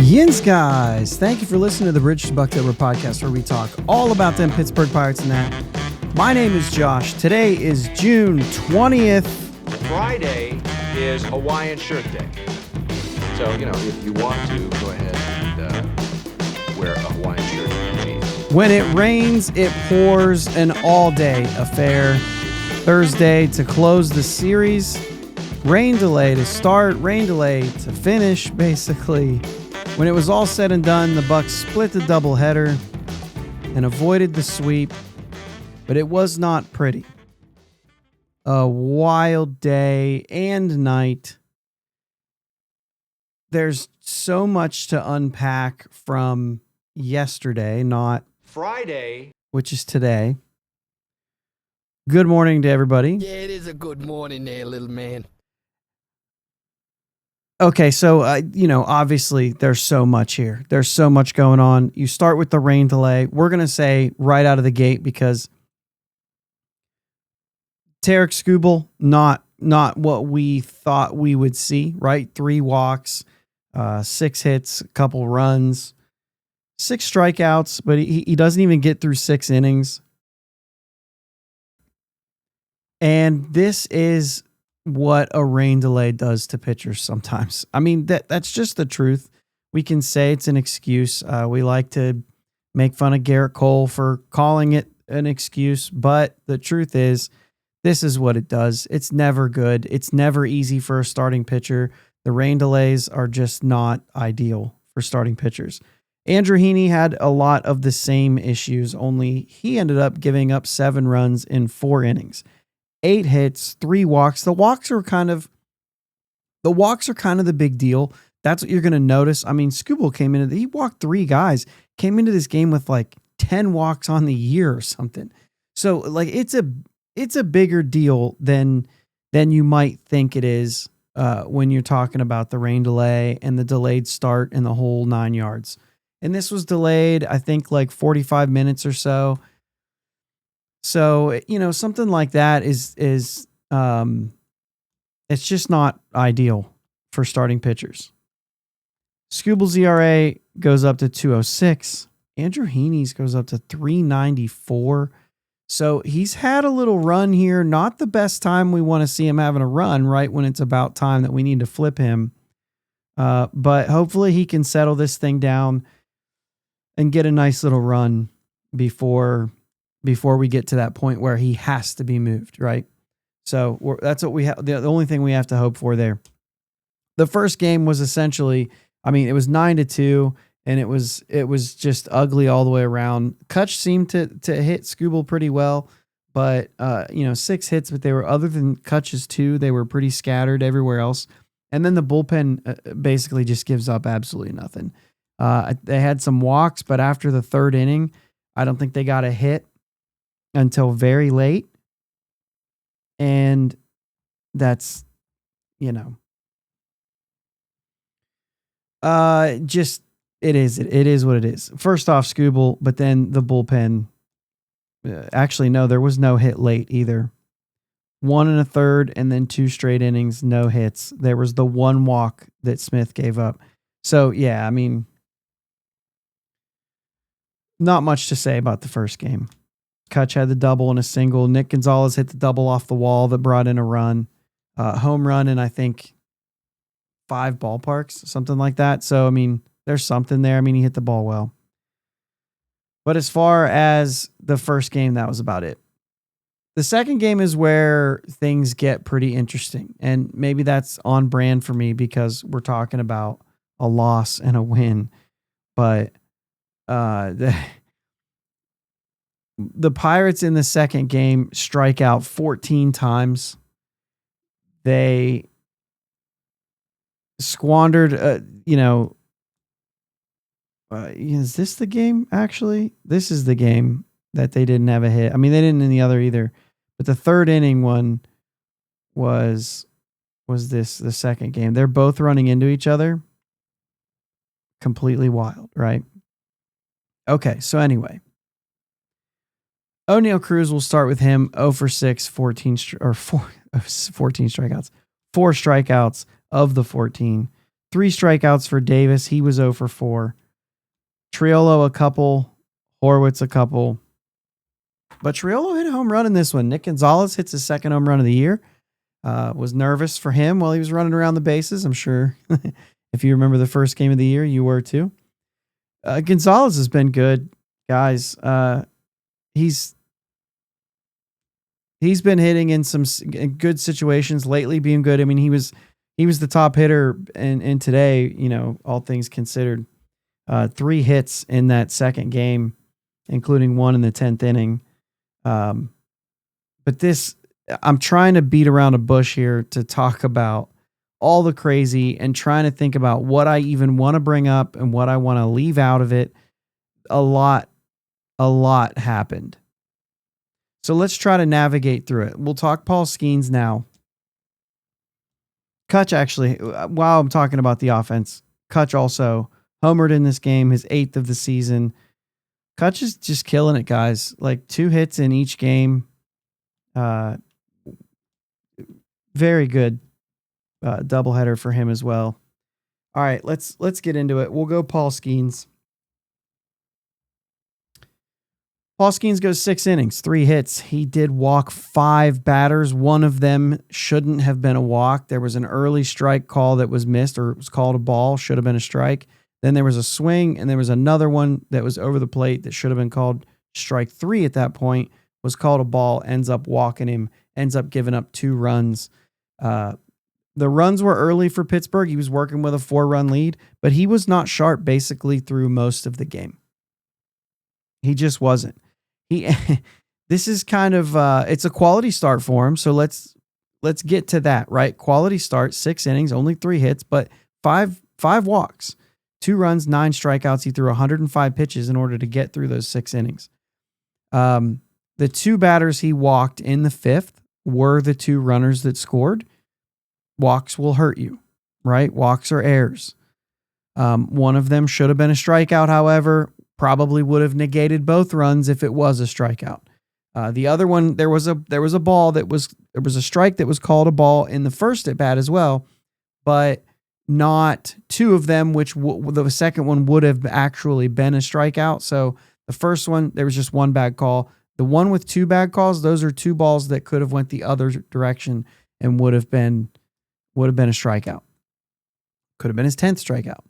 Yins, guys. Thank you for listening to the Bridge to Buctober podcast, where we talk all about them Pittsburgh Pirates and that. My name is Josh. Today is June 20th. Friday is Hawaiian Shirt Day. So, if you want to, go ahead and wear a Hawaiian shirt. When it rains, it pours, an all-day affair. Thursday to close the series. Rain delay to start, rain delay to finish, basically. When it was all said and done, the Bucs split the doubleheader and avoided the sweep, but it was not pretty. A wild day and night. There's so much to unpack from yesterday, not Friday, which is today. Good morning to everybody. Yeah, it is a good morning there, little man. Okay, so, obviously there's so much here. There's so much going on. You start with the rain delay. We're going to say right out of the gate because Tarek Skubal, not what we thought we would see, right? 3 walks, 6 hits, a couple runs, 6 strikeouts, but he doesn't even get through 6 innings. And this is what a rain delay does to pitchers sometimes. I mean, that's just the truth. We can say it's an excuse. We like to make fun of Garrett Cole for calling it an excuse, but the truth is, this is what it does. It's never good. It's never easy for a starting pitcher. The rain delays are just not ideal for starting pitchers. Andrew Heaney had a lot of the same issues, only he ended up giving up 7 runs in 4 innings. 8 hits, 3 walks. The walks are kind of the big deal. That's what you're going to notice. I mean, Skubal he walked 3 guys, came into this game with like 10 walks on the year or something. So like it's a bigger deal than you might think it is when you're talking about the rain delay and the delayed start and the whole 9 yards. And this was delayed, I think, like 45 minutes or so. So, something like that is it's just not ideal for starting pitchers. Skubal's ERA goes up to 2.06. Andrew Heaney's goes up to 3.94. So he's had a little run here. Not the best time we want to see him having a run, right when it's about time that we need to flip him. But hopefully he can settle this thing down and get a nice little run before we get to that point where he has to be moved, right? So that's what we have. The only thing we have to hope for there. The first game was essentially, it was 9-2, and it was just ugly all the way around. Kutch seemed to hit Skubal pretty well, but 6 hits, but they were, other than Kutch's 2, they were pretty scattered everywhere else. And then the bullpen basically just gives up absolutely nothing. They had some walks, but after the 3rd inning, I don't think they got a hit until very late. And that's, it is what it is. First off, Skubal, but then the bullpen. Actually, no, there was no hit late either. 1 1/3 and then 2 straight innings, no hits. There was the 1 walk that Smith gave up. So, yeah, not much to say about the first game. Kutch had the double and a single. Nick Gonzalez hit the double off the wall that brought in a run. Home run in, I think, 5 ballparks, something like that. So, there's something there. He hit the ball well. But as far as the first game, that was about it. The second game is where things get pretty interesting. And maybe that's on brand for me because we're talking about a loss and a win. But the Pirates in the second game strike out 14 times. They squandered, is this the game, actually? This is the game that they didn't have a hit. They didn't in the other either. But the 3rd inning one was this the second game. They're both running into each other. Completely wild, right? Okay, so anyway. O'Neal Cruz, will start with him. 0 for 6, 14 strikeouts. 4 strikeouts of the 14. 3 strikeouts for Davis. He was 0 for 4. Triolo a couple. Horwitz a couple. But Triolo hit a home run in this one. Nick Gonzalez hits his second home run of the year. Was nervous for him while he was running around the bases. I'm sure if you remember the first game of the year, you were too. Gonzalez has been good, guys. He's been hitting in some good situations lately, being good. I mean, he was the top hitter in today, all things considered. 3 hits in that second game, including 1 in the 10th inning. But this, I'm trying to beat around a bush here to talk about all the crazy and trying to think about what I even want to bring up and what I want to leave out of it. A lot happened. So let's try to navigate through it. We'll talk Paul Skenes now. Kutch, actually, while I'm talking about the offense, Kutch also homered in this game, his 8th of the season. Kutch is just killing it, guys. Like 2 hits in each game. Very good doubleheader for him as well. All right, let's get into it. We'll go Paul Skenes. Paul Skenes goes 6 innings, 3 hits. He did walk 5 batters. One of them shouldn't have been a walk. There was an early strike call that was missed, or it was called a ball, should have been a strike. Then there was a swing, and there was another one that was over the plate that should have been called strike 3 at that point, was called a ball, ends up walking him, ends up giving up 2 runs. The runs were early for Pittsburgh. He was working with a 4-run lead, but he was not sharp basically through most of the game. He just wasn't. This is kind of it's a quality start for him. So let's get to that, right? Quality start, 6 innings, only 3 hits, but five walks, 2 runs, 9 strikeouts. He threw 105 pitches in order to get through those 6 innings. The 2 batters he walked in the 5th were the 2 runners that scored. Walks will hurt you, right? Walks are errors. One of them should have been a strikeout, however. Probably would have negated both runs if it was a strikeout. The other one, there was a ball there was a strike that was called a ball in the first at bat as well, but not 2 of them, which the second one would have actually been a strikeout. So the first one, there was just 1 bad call. The one with 2 bad calls, those are 2 balls that could have went the other direction and would have been a strikeout. Could have been his 10th strikeout.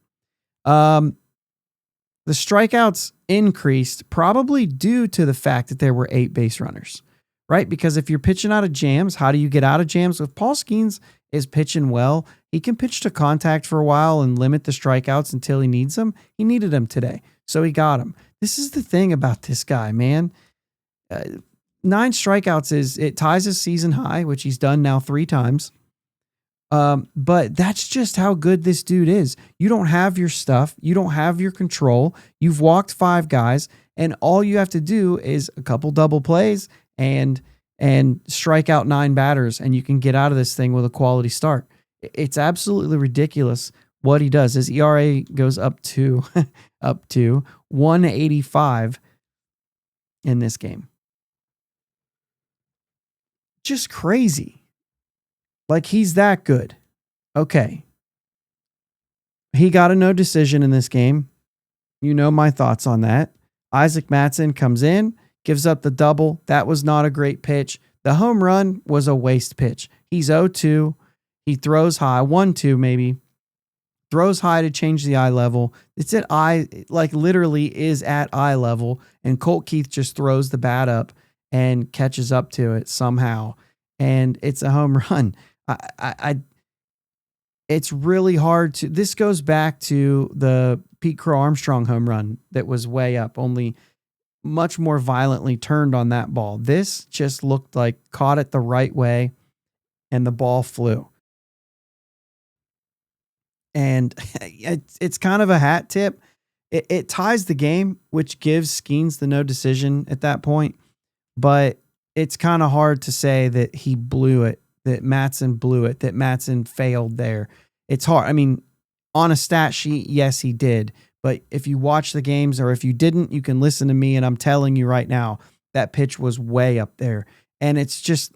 The strikeouts increased probably due to the fact that there were 8 base runners, right? Because if you're pitching out of jams, how do you get out of jams? If Paul Skenes is pitching well, he can pitch to contact for a while and limit the strikeouts until he needs them. He needed them today, so he got them. This is the thing about this guy, man. 9 strikeouts it ties his season high, which he's done now 3 times. But that's just how good this dude is. You don't have your stuff. You don't have your control. You've walked 5 guys, and all you have to do is a couple double plays and strike out 9 batters, and you can get out of this thing with a quality start. It's absolutely ridiculous what he does. His ERA goes up to 185 in this game. Just crazy. Like, he's that good. Okay. He got a no decision in this game. You know my thoughts on that. Isaac Mattson comes in, gives up the double. That was not a great pitch. The home run was a waste pitch. He's 0-2. He throws high, 1-2 maybe. Throws high to change the eye level. It's at eye, like literally is at eye level. And Colt Keith just throws the bat up and catches up to it somehow. And it's a home run. It's really hard to, this goes back to the Pete Crow Armstrong home run that was way up, only much more violently turned on that ball. This just looked like caught it the right way and the ball flew. And it's kind of a hat tip. It ties the game, which gives Skenes the no decision at that point. But it's kind of hard to say that he blew it, that Mattson blew it, that Mattson failed there. It's hard. I mean, on a stat sheet, yes, he did. But if you watch the games, or if you didn't, you can listen to me, and I'm telling you right now, that pitch was way up there. And it's just,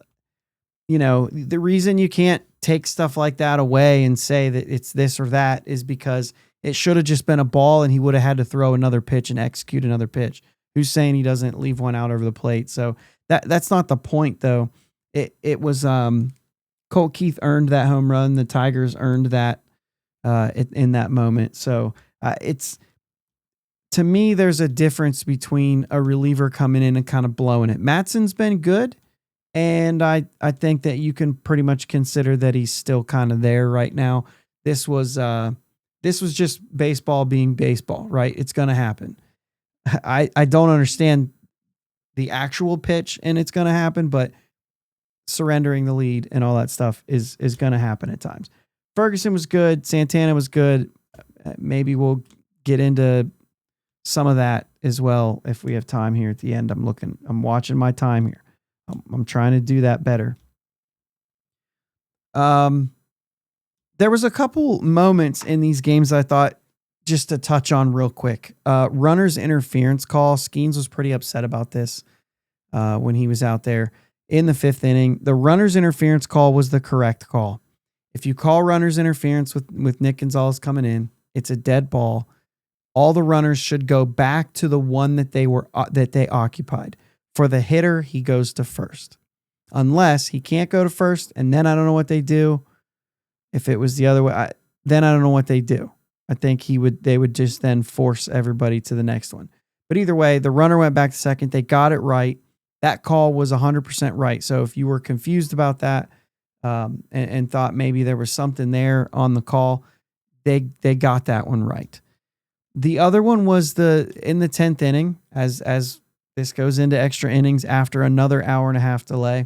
the reason you can't take stuff like that away and say that it's this or that is because it should have just been a ball and he would have had to throw another pitch and execute another pitch. Who's saying he doesn't leave one out over the plate? So that's not the point, though. It was Colt Keith earned that home run. The Tigers earned that in that moment. So it's, to me, there's a difference between a reliever coming in and kind of blowing it. Matson's been good, and I think that you can pretty much consider that he's still kind of there right now. This was just baseball being baseball, right? It's going to happen. I don't understand the actual pitch, and it's going to happen, but surrendering the lead and all that stuff is going to happen at times. Ferguson was good. Santana was good. Maybe we'll get into some of that as well if we have time here at the end. I'm watching my time here. I'm trying to do that better. There was a couple moments in these games I thought, just to touch on real quick. Runner's interference call. Skenes was pretty upset about this when he was out there in the 5th inning. The runner's interference call was the correct call. If you call runner's interference with Nick Gonzalez coming in, it's a dead ball. All the runners should go back to the one that they occupied. For the hitter, he goes to first. Unless he can't go to first, and then I don't know what they do. If it was the other way, then I don't know what they do. I think they would just then force everybody to the next one. But either way, the runner went back to second. They got it right. That call was 100% right. So if you were confused about that and thought maybe there was something there on the call, they got that one right. The other one was in the 10th inning, as this goes into extra innings after another hour and a half delay.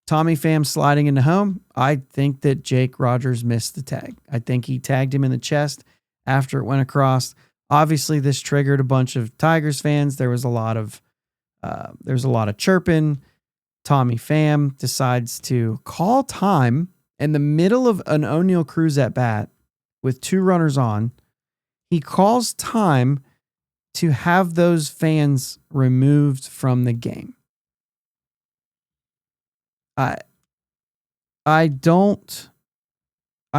Tommy Pham sliding into home. I think that Jake Rogers missed the tag. I think he tagged him in the chest after it went across. Obviously, this triggered a bunch of Tigers fans. There was a lot of chirping. Tommy Pham decides to call time in the middle of an O'Neal Cruz at bat with 2 runners on. He calls time to have those fans removed from the game. I don't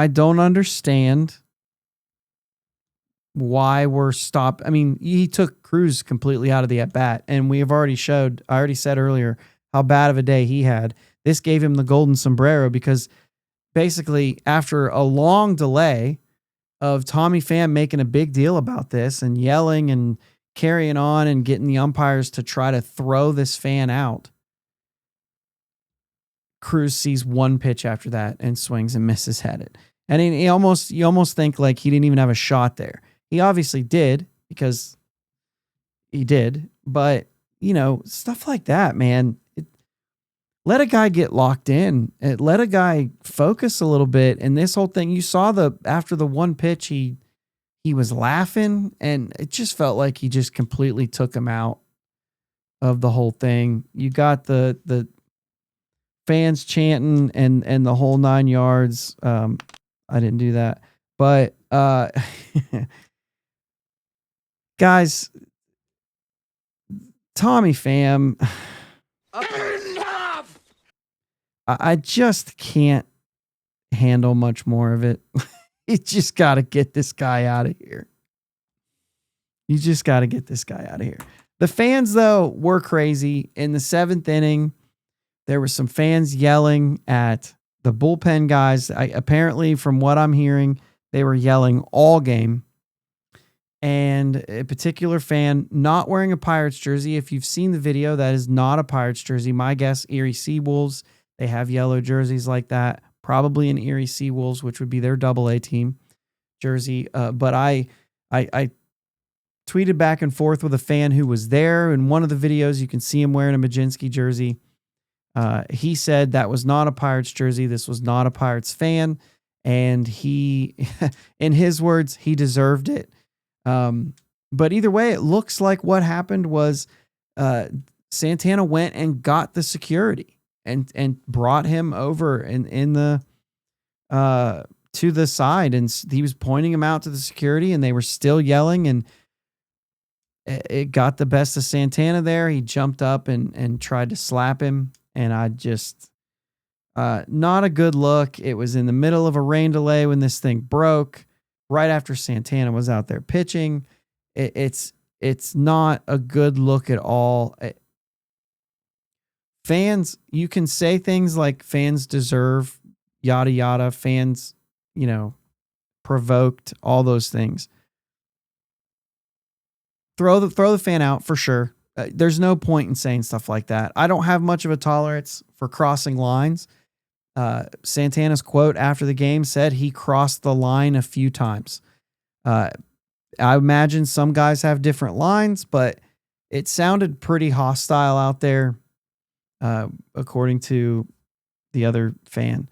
understand why we're stopped. I mean, he took Cruz completely out of the at bat, and I already said earlier how bad of a day he had. This gave him the golden sombrero because basically after a long delay of Tommy Pham making a big deal about this and yelling and carrying on and getting the umpires to try to throw this fan out, Cruz sees one pitch after that and swings and misses at it. And you almost think like he didn't even have a shot there. He obviously did because he did, but stuff like that, man, let a guy get locked in. Let a guy focus a little bit. And this whole thing, you saw after the one pitch, he was laughing, and it just felt like he just completely took him out of the whole thing. You got the fans chanting and the whole 9 yards. I didn't do that, but guys, Tommy Pham, Enough! I just can't handle much more of it. You just got to get this guy out of here. The fans, though, were crazy. In the 7th inning, there were some fans yelling at the bullpen guys. Apparently, from what I'm hearing, they were yelling all game. And a particular fan not wearing a Pirates jersey. If you've seen the video, that is not a Pirates jersey. My guess, Erie Seawolves, they have yellow jerseys like that. Probably an Erie Seawolves, which would be their AA team jersey. But I tweeted back and forth with a fan who was there. In one of the videos, you can see him wearing a Majinski jersey. He said that was not a Pirates jersey. This was not a Pirates fan. And he, in his words, he deserved it. But either way, it looks like what happened was Santana went and got the security and brought him over in the to the side, and he was pointing him out to the security, and they were still yelling, and it got the best of Santana there. He jumped up and tried to slap him, and Not a good look. It was in the middle of a rain delay when this thing broke, right after Santana was out there pitching. It's not a good look at all. Fans, you can say things like fans deserve, yada, yada, fans, provoked, all those things. Throw the fan out for sure. There's no point in saying stuff like that. I don't have much of a tolerance for crossing lines. Santana's quote after the game said he crossed the line a few times. I imagine some guys have different lines, but it sounded pretty hostile out there, according to the other fan.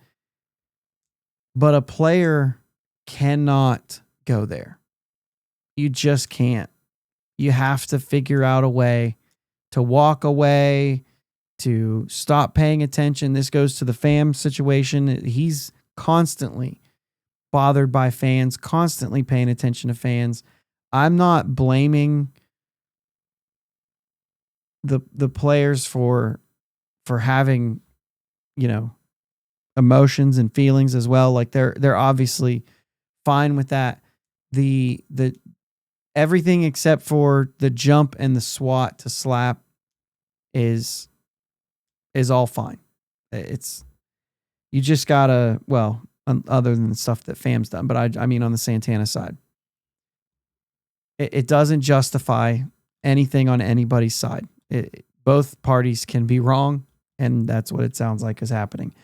But a player cannot go there. You just can't. You have to figure out a way to walk away, to stop paying attention. This goes to the Pham situation. He's constantly bothered by fans, constantly paying attention to fans. I'm not blaming the players for having, emotions and feelings as well. Like they're obviously fine with that. The everything except for the jump and the swat to slap is all fine. It's, you just gotta, well, other than the stuff that Pham's done, but I mean on the Santana side, it doesn't justify anything on anybody's side. Both parties can be wrong, and that's what it sounds like is happening.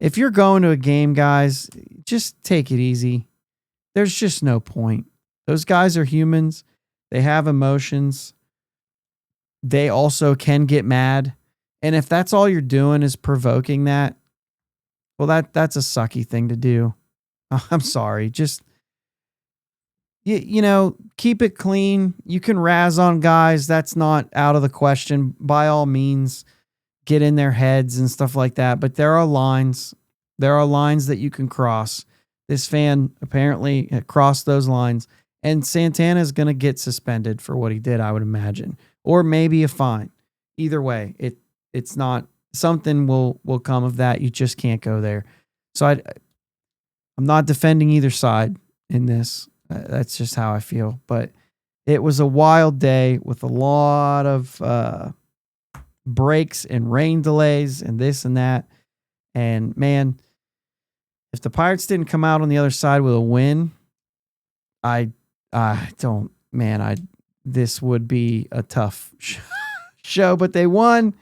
If you're going to a game, guys, just take it easy. There's just no point. Those guys are humans. They have emotions. They also can get mad. And if that's all you're doing is provoking that, well, that's a sucky thing to do. I'm sorry. Just, keep it clean. You can razz on guys. That's not out of the question. By all means, get in their heads and stuff like that. But there are lines. There are lines that you can cross. This fan apparently had crossed those lines. And Santana is going to get suspended for what he did, I would imagine. Or maybe a fine. Either way, it's not, something will come of that. You just can't go there. So I'm not defending either side in this. That's just how I feel. But it was a wild day with a lot of breaks and rain delays and this and that. And man, if the Pirates didn't come out on the other side with a win, this would be a tough show, but they won.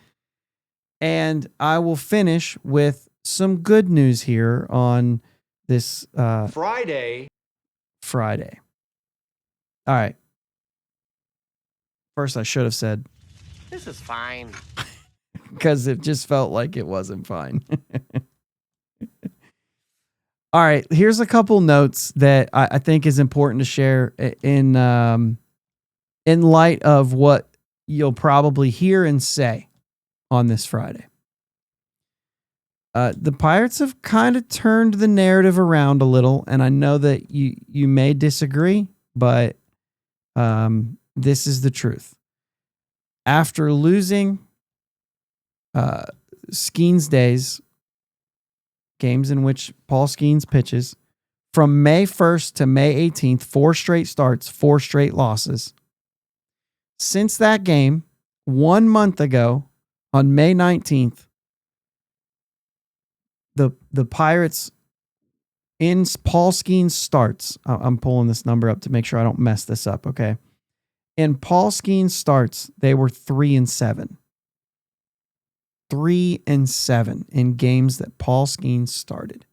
And I will finish with some good news here on this Friday. All right. First, I should have said, This is fine. because it just felt like it wasn't fine. All right. Here's a couple notes that I think is important to share in light of what you'll probably hear and say on this Friday. The Pirates have kind of turned the narrative around a little, and I know that you may disagree, but this is the truth. After losing Skenes days, games in which Paul Skenes pitches, from May 1st to May 18th, 4 straight starts, 4 straight losses. Since that game, 1 month ago, on May 19th, the Pirates, in Paul Skenes starts, I'm pulling this number up to make sure I don't mess this up, okay? In Paul Skenes starts, they were 3-7. 3-7 in games that Paul Skenes started.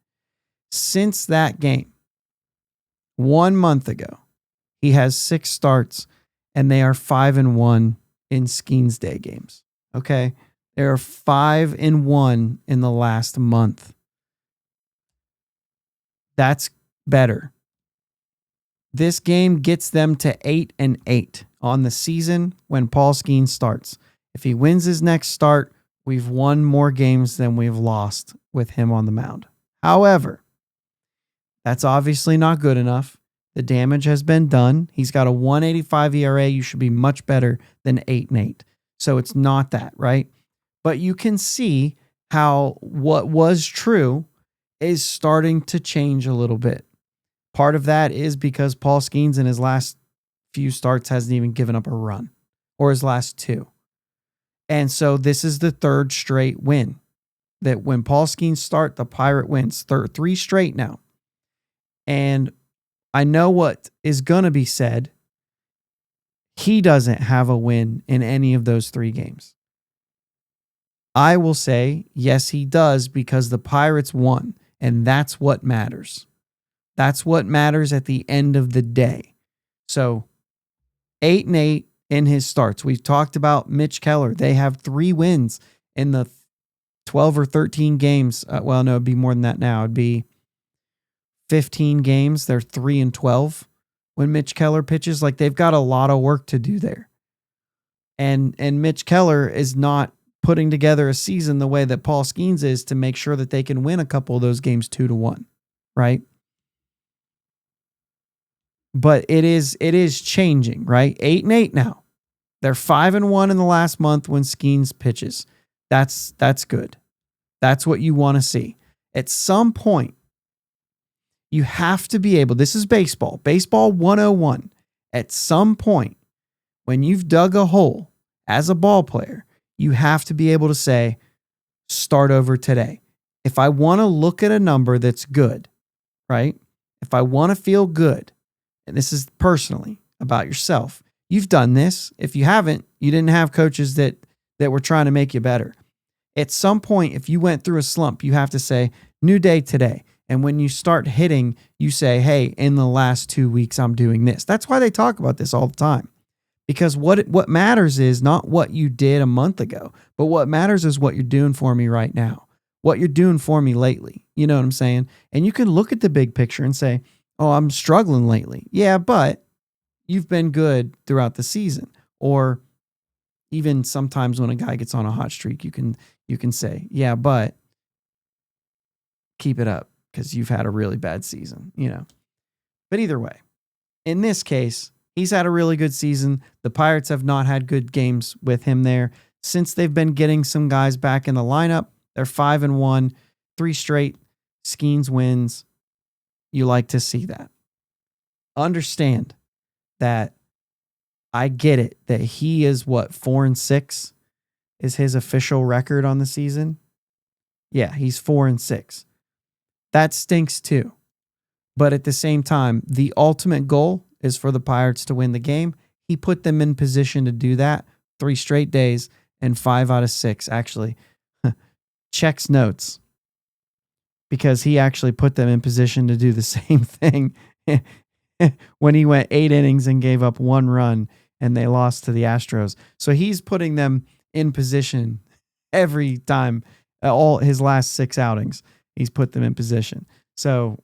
Since that game, 1 month ago, he has 6 starts, and they are 5-1 in Skenes Day games. Okay? They are 5-1 in the last month. That's better. This game gets them to 8-8 on the season when Paul Skenes starts. If he wins his next start, we've won more games than we've lost with him on the mound. However, that's obviously not good enough. The damage has been done. He's got a 1.85 ERA. You should be much better than 8-8. So it's not that, right? But you can see how what was true is starting to change a little bit. Part of that is because Paul Skenes in his last few starts hasn't even given up a run, or his last two. And so this is the third straight win. That when Paul Skenes start, the Pirate wins. Three straight now. And I know what is going to be said. He doesn't have a win in any of those 3 games. I will say, yes, he does, because the Pirates won. And that's what matters. That's what matters at the end of the day. So 8-8 in his starts. We've talked about Mitch Keller. They have 3 wins in the 12 or 13 games. Well, no, it'd be more than that now. It'd be 15 games. They're 3-12 when Mitch Keller pitches. Like, they've got a lot of work to do there. And Mitch Keller is not putting together a season the way that Paul Skenes is to make sure that they can win a couple of those games 2-1, right? But it is changing, right? 8-8 now. They're 5-1 in the last month when Skenes pitches. That's good. That's what you want to see. At some point, you have to be able, this is baseball 101. At some point, when you've dug a hole as a ball player, you have to be able to say, start over today. If I want to look at a number that's good, right? If I want to feel good, and this is personally about yourself, you've done this. If you haven't, you didn't have coaches that were trying to make you better. At some point, if you went through a slump, you have to say, new day today. And when you start hitting, you say, hey, in the last 2 weeks, I'm doing this. That's why they talk about this all the time. Because what matters is not what you did a month ago, but what matters is what you're doing for me right now, what you're doing for me lately. You know what I'm saying? And you can look at the big picture and say, oh, I'm struggling lately. Yeah, but you've been good throughout the season. Or even sometimes when a guy gets on a hot streak, you can say, yeah, but keep it up because you've had a really bad season, you know. But either way, in this case, he's had a really good season. The Pirates have not had good games with him there. Since they've been getting some guys back in the lineup, they're 5-1, 3 straight Skenes wins. You like to see that. Understand that I get it that he is 4-6 is his official record on the season. Yeah, he's 4-6. That stinks too. But at the same time, the ultimate goal is for the Pirates to win the game. He put them in position to do that 3 straight days, and 5 out of 6 actually checks notes, because he actually put them in position to do the same thing when he went 8 innings and gave up 1 run and they lost to the Astros. So he's putting them in position every time, all his last 6 outings, he's put them in position. So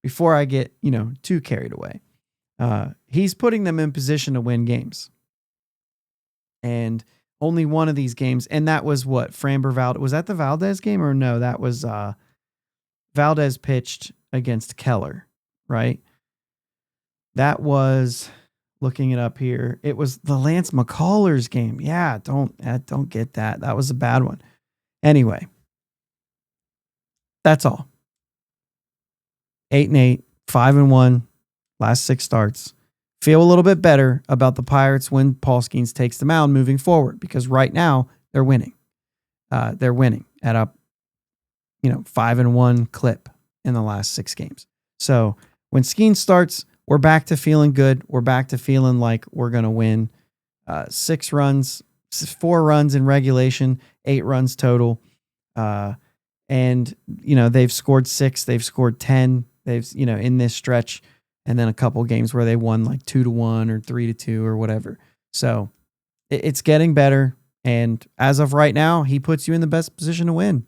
before I get, too carried away, he's putting them in position to win games. And only one of these games, and that was what? Framber Valdez. Was that the Valdez game or no? That was Valdez pitched against Keller, right? That was, looking it up here, it was the Lance McCullers game. Yeah, don't get that. That was a bad one. Anyway, that's all. 8-8, 5-1, last 6 starts. Feel a little bit better about the Pirates when Paul Skenes takes the mound moving forward, because right now they're winning. They're winning at a 5-1 clip in the last 6 games. So when Skenes starts, we're back to feeling good. We're back to feeling like we're going to win. 6 runs, 4 runs in regulation, 8 runs total. And they've scored 6, they've scored 10. They've, in this stretch, and then a couple games where they won like 2-1 or 3-2 or whatever. So it's getting better. And as of right now, he puts you in the best position to win.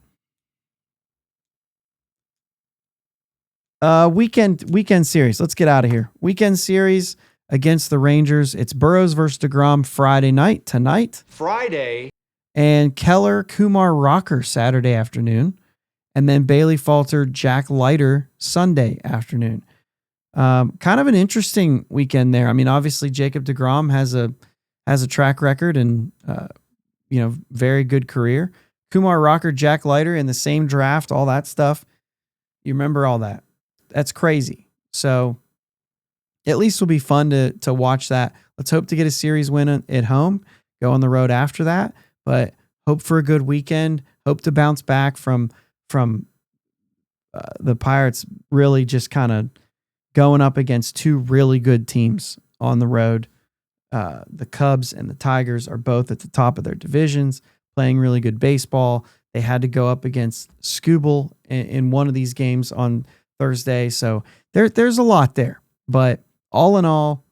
Weekend series. Let's get out of here. Weekend series against the Rangers. It's Burrows versus DeGrom Friday night tonight. Friday. And Keller, Kumar, Rocker Saturday afternoon. And then Bailey Falter, Jack Leiter Sunday afternoon. Kind of an interesting weekend there. I mean, obviously Jacob DeGrom has a track record and very good career. Kumar Rocker, Jack Leiter in the same draft, all that stuff. You remember all that. That's crazy. So at least it'll be fun to watch that. Let's hope to get a series win at home, go on the road after that, but hope for a good weekend. Hope to bounce back from the Pirates really just kind of going up against two really good teams on the road. The Cubs and the Tigers are both at the top of their divisions, playing really good baseball. They had to go up against Skubal in one of these games on Thursday. So there's a lot there. But all in all,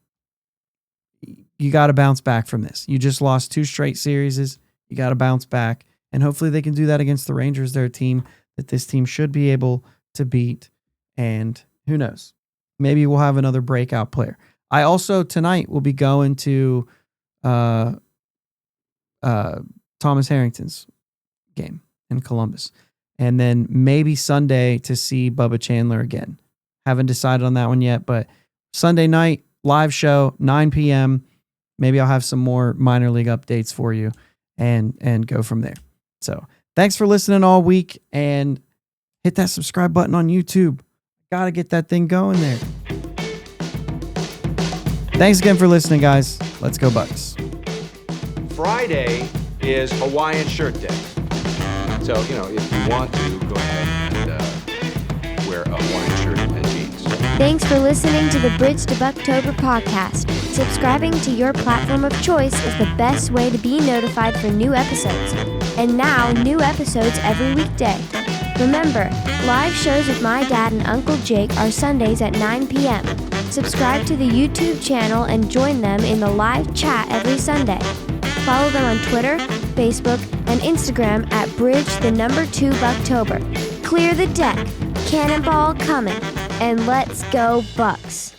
you got to bounce back from this. You just lost 2 straight series. You got to bounce back. And hopefully they can do that against the Rangers. They're a team that this team should be able to beat. And who knows? Maybe we'll have another breakout player. I also tonight will be going to Thomas Harrington's game in Columbus. And then maybe Sunday to see Bubba Chandler again. Haven't decided on that one yet, but Sunday night, live show, 9 p.m. Maybe I'll have some more minor league updates for you and go from there. So thanks for listening all week, and hit that subscribe button on YouTube. Got to get that thing going there. Thanks again for listening, guys. Let's go Bucks. Friday is Hawaiian Shirt Day. So, if you want to, go ahead and wear a Hawaiian shirt and jeans. Thanks for listening to the Bridge to Buctober podcast. Subscribing to your platform of choice is the best way to be notified for new episodes. And now, new episodes every weekday. Remember, live shows with my dad and Uncle Jake are Sundays at 9 p.m. Subscribe to the YouTube channel and join them in the live chat every Sunday. Follow them on Twitter, Facebook, and Instagram at Bridge2 Buctober. Clear the deck, cannonball coming, and let's go Bucks.